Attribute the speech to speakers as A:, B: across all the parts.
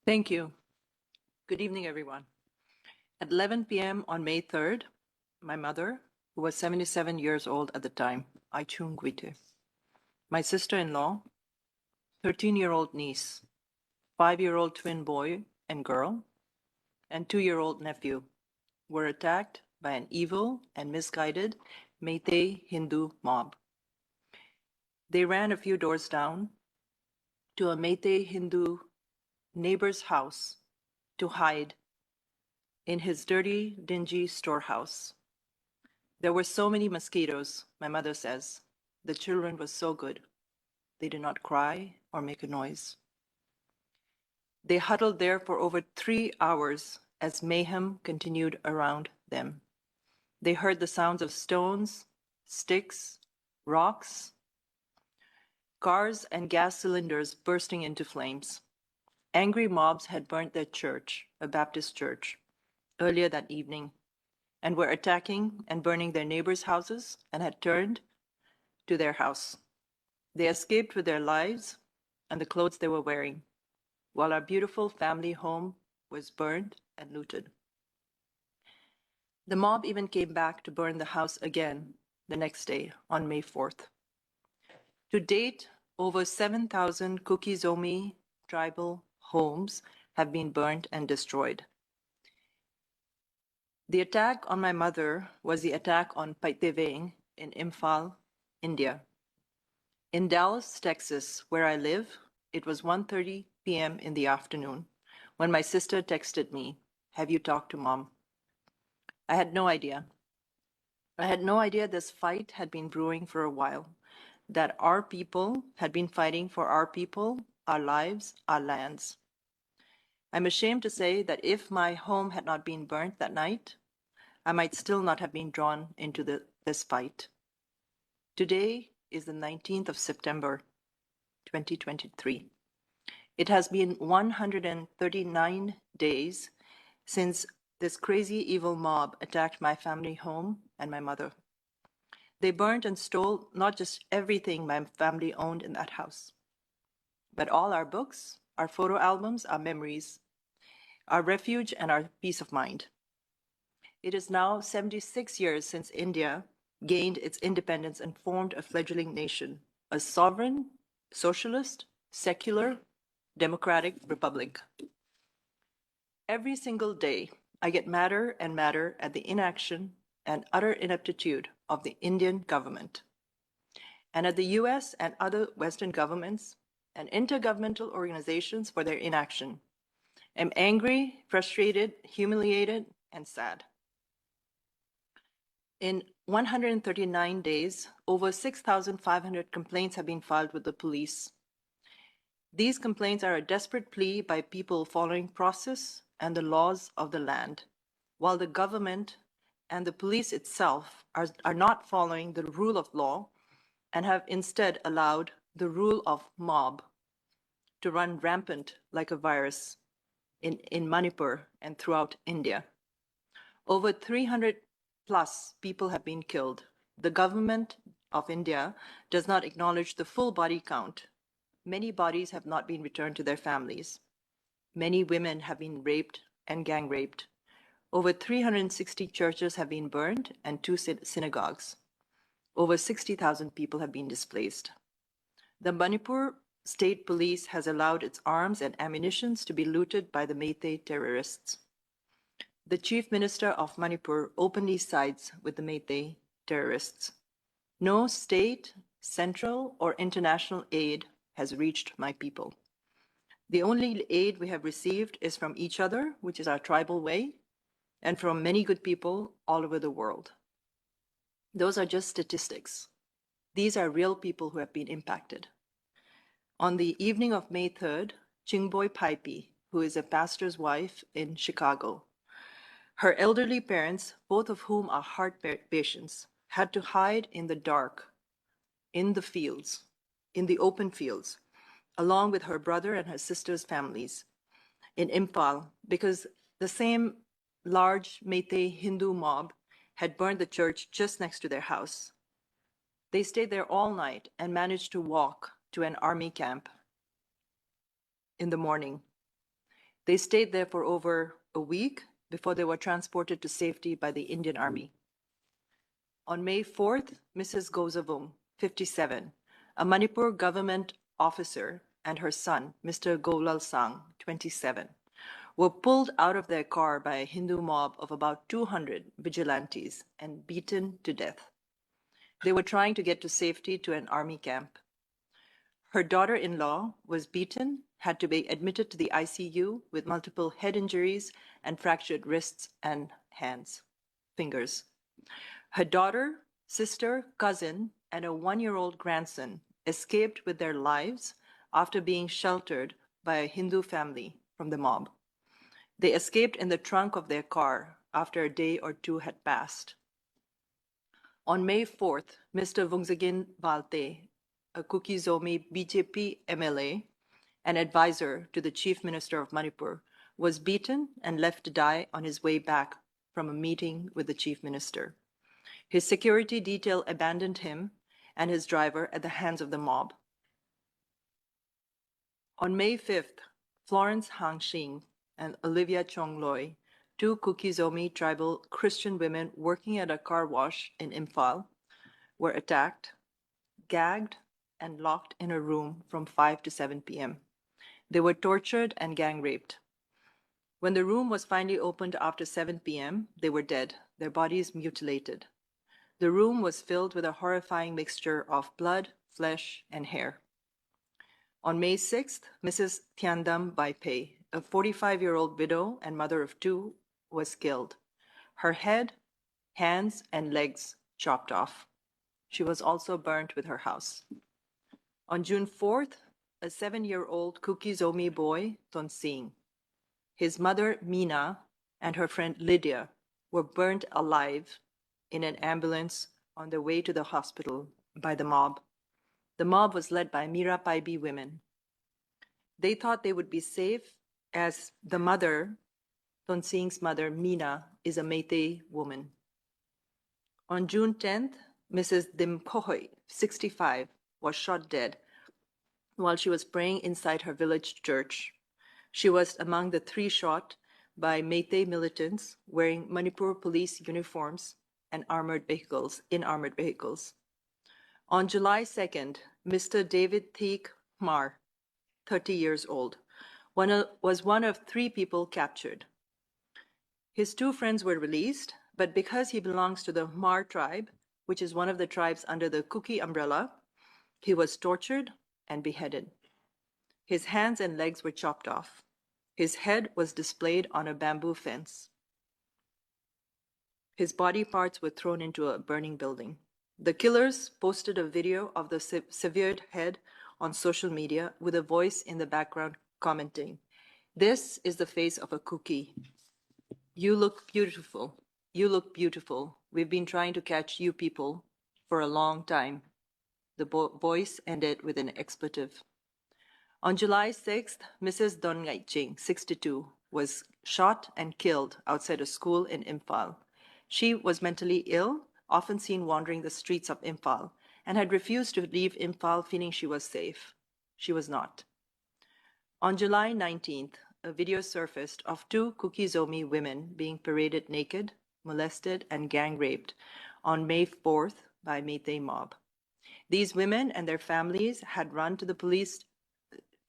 A: Thank you. Good evening, everyone. At 11 p.m. on May 3rd, my mother, who was 77 years old at the time, Aichung Guite, my sister-in-law, 13-year-old niece, 5-year-old twin boy and girl, and 2-year-old nephew were attacked by an evil and misguided Meitei Hindu mob. They ran a few doors down to a Meitei Hindu neighbor's house to hide in his dirty, dingy storehouse. There were so many mosquitoes, my mother says. The children were so good. They did not cry or make a noise. They huddled there for over 3 hours as mayhem continued around them. They heard the sounds of stones, sticks, rocks, cars and gas cylinders bursting into flames. Angry mobs had burnt their church, a Baptist church, earlier that evening, and were attacking and burning their neighbors' houses and had turned to their house. They escaped with their lives and the clothes they were wearing, while our beautiful family home was burned and looted. The mob even came back to burn the house again the next day on May 4th. To date, over 7,000 Kuki-zo tribal homes have been burned and destroyed. The attack on my mother was the attack on Paiteveng in Imphal, India. In Dallas, Texas, where I live, it was 1:30 p.m. in the afternoon when my sister texted me, "Have you talked to Mom?" I had no idea. I had no idea this fight had been brewing for a while, that our people had been fighting for our people, our lives, our lands. I'm ashamed to say that if my home had not been burnt that night, I might still not have been drawn into this fight. Today is the 19th of September, 2023. It has been 139 days since this crazy evil mob attacked my family home and my mother. They burned and stole not just everything my family owned in that house, but all our books, our photo albums, our memories, our refuge, and our peace of mind. It is now 76 years since India gained its independence and formed a fledgling nation, a sovereign, socialist, secular, democratic republic. Every single day, I get madder and madder at the inaction and utter ineptitude of the Indian government, and at the US and other Western governments and intergovernmental organizations for their inaction. I'm angry, frustrated, humiliated, and sad. In 139 days, over 6,500 complaints have been filed with the police. These complaints are a desperate plea by people following process and the laws of the land, while the government and the police itself are not following the rule of law and have instead allowed the rule of mob to run rampant like a virus in Manipur and throughout India. Over 300 plus people have been killed. The government of India does not acknowledge the full body count. Many bodies have not been returned to their families. Many women have been raped and gang raped. Over 360 churches have been burned and 2 synagogues. Over 60,000 people have been displaced. The Manipur State Police has allowed its arms and ammunition to be looted by the Meitei terrorists. The Chief Minister of Manipur openly sides with the Meitei terrorists. No state, central, or international aid has reached my people. The only aid we have received is from each other, which is our tribal way, and from many good people all over the world. Those are just statistics. These are real people who have been impacted. On the evening of May 3rd, Chingboy Paipi, who is a pastor's wife in Chicago, her elderly parents, both of whom are heart patients, had to hide in the dark, in the fields, in the open fields, along with her brother and her sister's families in Imphal, because the same large Meitei Hindu mob had burned the church just next to their house. They stayed there all night and managed to walk to an army camp in the morning. They stayed there for over a week before they were transported to safety by the Indian Army. On May 4th, Mrs. Gozavung, 57, a Manipur government officer, and her son, Mr. Golal Sang, 27, were pulled out of their car by a Hindu mob of about 200 vigilantes and beaten to death. They were trying to get to safety to an army camp. Her daughter-in-law was beaten, had to be admitted to the ICU with multiple head injuries and fractured wrists and fingers. Her daughter, sister, cousin, and a 1-year-old grandson escaped with their lives after being sheltered by a Hindu family from the mob. They escaped in the trunk of their car after a day or two had passed. On May 4th, Mr. Vungsagin Valte, a Kuki-zo BJP MLA and advisor to the Chief Minister of Manipur, was beaten and left to die on his way back from a meeting with the Chief Minister. His security detail abandoned him and his driver at the hands of the mob. On May 5th, Florence Hangxing and Olivia Chongloy, two Kuki-zo tribal Christian women working at a car wash in Imphal, were attacked, gagged, and locked in a room from 5 to 7 p.m. They were tortured and gang raped. When the room was finally opened after 7 p.m., they were dead, their bodies mutilated. The room was filled with a horrifying mixture of blood, flesh, and hair. On May 6th, Mrs. Tiandam Baipe, a 45-year-old widow and mother of two, was killed. Her head, hands, and legs chopped off. She was also burnt with her house. On June 4th, a 7-year-old Kuki-zo boy, Tonsing, his mother, Mina, and her friend Lydia were burnt alive in an ambulance on their way to the hospital by the mob. The mob was led by Mira Paibi women. They thought they would be safe as the mother, Tonsing's mother, Mina, is a Meitei woman. On June 10th, Mrs. Dimkohoi, 65, was shot dead while she was praying inside her village church. She was among the 3 shot by Meitei militants wearing Manipur police uniforms and armored vehicles. On July 2nd, Mr. David Theek Mar, 30 years old, was one of 3 people captured. His 2 friends were released, but because he belongs to the Mar tribe, which is one of the tribes under the Kuki umbrella, he was tortured and beheaded. His hands and legs were chopped off. His head was displayed on a bamboo fence. His body parts were thrown into a burning building. The killers posted a video of the severed head on social media with a voice in the background commenting, "This is the face of a Kuki. You look beautiful. You look beautiful. We've been trying to catch you people for a long time." The voice ended with an expletive. On July 6th, Mrs. Don Ngaiching, 62, was shot and killed outside a school in Imphal. She was mentally ill, often seen wandering the streets of Imphal, and had refused to leave Imphal feeling she was safe. She was not. On July 19th, a video surfaced of 2 Kuki-zo women being paraded naked, molested, and gang raped on May 4th by Meitei mob. These women and their families had run to the police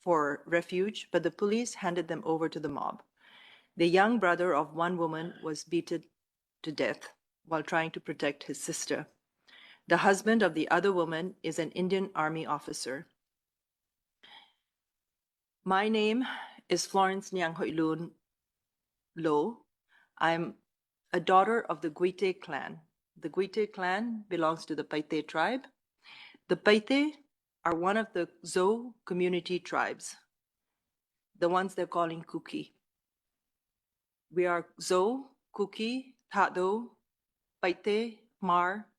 A: for refuge, but the police handed them over to the mob. The young brother of one woman was beaten to death while trying to protect his sister. The husband of the other woman is an Indian Army officer. My name is Florence Nyanghoilun Lo. I'm a daughter of the Guite clan. The Guite clan belongs to the Paite tribe. The Paite are one of the Zo community tribes, the ones they're calling Kuki. We are Zo, Kuki, Tado, Paite, Mar,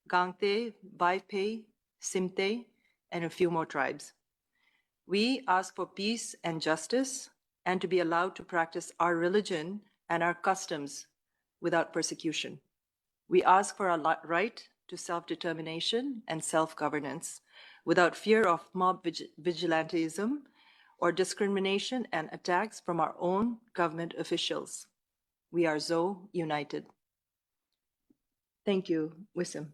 A: Gangte, Baipe, Simte, and a few more tribes. We ask for peace and justice and to be allowed to practice our religion and our customs without persecution. We ask for our right to self-determination and self-governance without fear of mob vigilantism or discrimination and attacks from our own government officials. We are Zo United. Thank you, Wissam.